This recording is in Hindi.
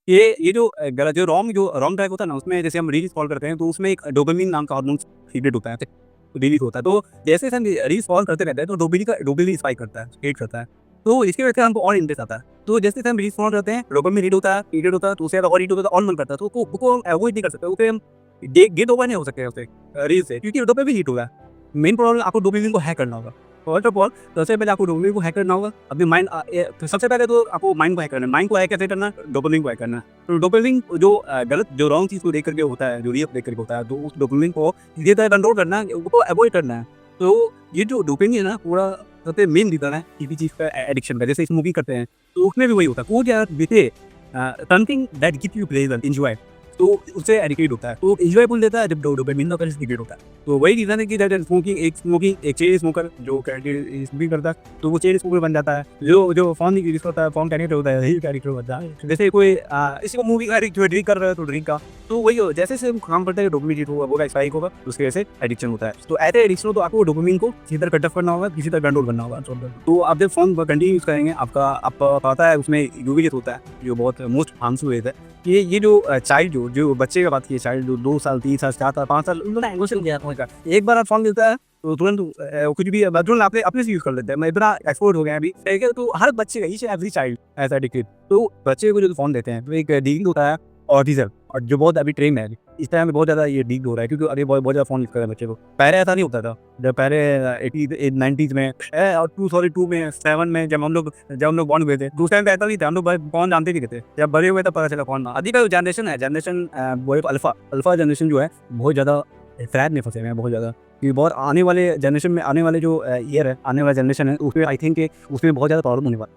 ये जो गलत जो रॉन्ग ट्रैक होता है ना, उसमें जैसे हम रील स्क्रॉल करते हैं, तो उसमें एक डोपामाइन नाम का हार्मोन सीक्रेट होता है, रिलीज़ होता है। तो जैसे हम रील स्क्रॉल करते रहते हैं, तो डोपामाइन स्पाइक करता है, क्रिएट करता है। तो इसकी वजह से हमको और इंटरेस्ट आता है। तो जैसे हम रील स्क्रॉल करते हैं, डोपामाइन हिट होता है, क्रिएट होता है, तो उससे ज़्यादा और हिट होता है, तो और मन करता है। तो उसको हम अवॉइड नहीं कर सकते, उसे हम गेट ओवर नहीं हो सकते उससे रील से, क्योंकि डोपामाइन हिट हुआ है। मेन प्रॉब्लम आपको डोपामाइन को हैक करना होगा। फर्स्ट ऑफ ऑल, सबसे पहले आपको डोपामाइन को हैक करना होगा। अपने माइंड तो सबसे पहले तो आपको माइंड को हैक करना है। माइंड को हैक कैसे करना है? डोपामाइन को हैक करना है। तो डोपामाइन जो गलत जो रॉन्ग चीज़ को देख करके होता है, जो रील देख करके होता है, तो उस डोपामाइन को किसी तरह कंट्रोल करना है, उसको अवॉइड करना है। तो ये जो डोपामाइन है ना, पूरा सबसे मेन रीज़न है किसी चीज़ का एडिक्शन का। जैसे स्मोकिंग करते हैं, तो उसमें भी वही होता है। वो क्या देते something that gives you pleasure, enjoy, तो उससे एडिक्टेड होता है। तो एन्जॉयफुल देता है, जब डोपामाइन का क्रिएट होता है। तो वही रीज़न है कि दैट एक चेन स्मोकर जो स्मोकिंग करता है, तो वो चेन स्मोकर बन जाता है। जो फ़ोन यूज़ करता है, फ़ोन कैरेक्टर होता है, यही कैरेक्टर बनता है। जैसे कोई किसी को मूवी का जो ड्रिंक कर रहा है, तो ड्रिंक का, तो वही जैसे हम काम करते हैं, डोपामाइन हिट होगा, स्पाइक होगा, उसकी वजह से एडिक्शन होता है। तो ऐसे एडिक्शन हो, तो आपको डोपामाइन को किसी तरह कट ऑफ करना होगा, किसी तरह कंट्रोल करना होगा। तो आप जब फ़ोन कंटिन्यू यूज़ करेंगे, आपको पता है उसमें यूवी रेज़ होता है, जो बहुत मोस्ट हार्मफुल रेज़ है। ये जो चाइल्ड जो बच्चे का बात की, चाइल्ड जो 2 साल, 3 साल, 4 साल, 5 साल, उनको ना इमोशन दिया फ़ोन का। एक बार आप फ़ोन मिलता है, तो तुरंत कुछ भी तुरंत अपने से यूज़ कर लेते हैं। मैं इतना एक्सपोर्ट हो गया है अभी, ठीक है? तो हर बच्चे का, ईच एंड एवरी चाइल्ड ऐसा एडिक्टेड। तो बच्चे को जो फ़ोन देते हैं, तो एक डिजीज़ होता है ऑटिज़्म, और जो बहुत अभी ट्रेंड है, इस टाइम में बहुत ज़्यादा ये डिग हो रहा है, क्योंकि अभी बहुत ज़्यादा फ़ोन यूज़ कर रहे हैं बच्चे को। पहले ऐसा नहीं होता था। जब पहले 80s 90s में और 2 में 7 में जब हम लोग बॉर्न हुए थे, तो उस टाइम पे ऐसा नहीं था, हम लोग फ़ोन जानते भी थे। जब बड़े हुए तब पता चला फ़ोन। अभी का जो जनरेशन है, वो एक अल्फ़ा जनरेशन जो है, बहुत ज़्यादा ट्रैप में फँसे हुए हैं, बहुत ज़्यादा। क्योंकि बहुत आने वाले जनरेशन में, आने वाले जो ईयर है, आने वाला जनरेशन है, उसमें आई थिंक उसमें बहुत ज़्यादा प्रॉब्लम होने वाला है।